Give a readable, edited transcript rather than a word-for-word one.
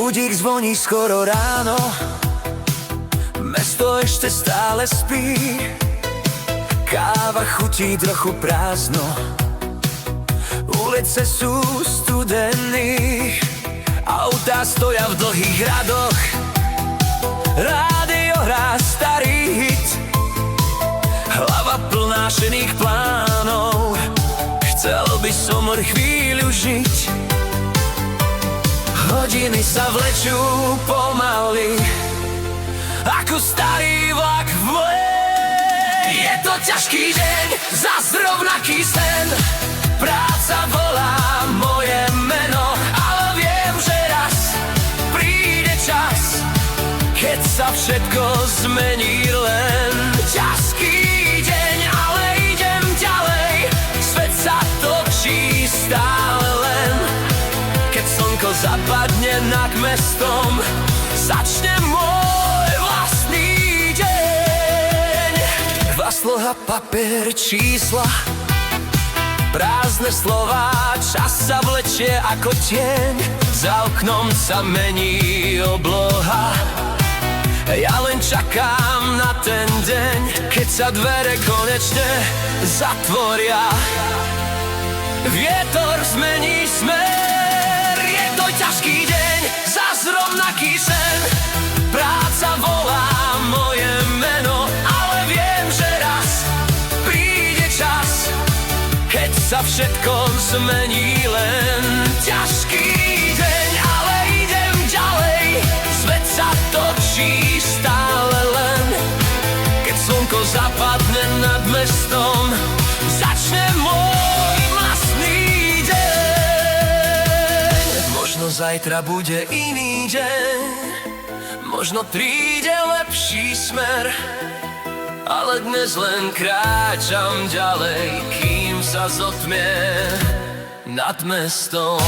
Budík zvoní skoro ráno, mesto ešte stále spí. Káva chutí trochu prázdno, ulice sú studený, autá stoja v dlhých radoch, rádio hrá starý hit, hlava plná šených plánov. Chcel by som len chvíľu žiť. Hodiny sa vlečú pomaly, ako starý vlak v boji. Je to ťažký deň, zas rovnaký sen. Práca volá moje meno, ale viem, že raz príde čas, keď sa všetko zmení. Len ťažký deň, ale idem ďalej. Svet sa točí stále len. Keď slnko zapadne nad mestom, začne môj vlastný deň. Vasloha, papier, čísla, prázdne slová, čas sa vlečie ako tieň. Za oknom sa mení obloha, ja len čakám na ten deň, keď sa dvere konečne zatvoria. Vietor zmení smer, je to ťažký deň, zas rovnaký sen. Práca volá moje meno, ale viem, že raz príde čas, keď sa všetko zmení. Len ťažký deň, ale idem ďalej. Svet sa točí stále len. Keď slnko zapadne nad mestom, začne môj vlastný deň. Možno zajtra bude iný deň, možno príde lepší smer, ale dnes len kráčam ďalej, kým sa zotmie nad mestom.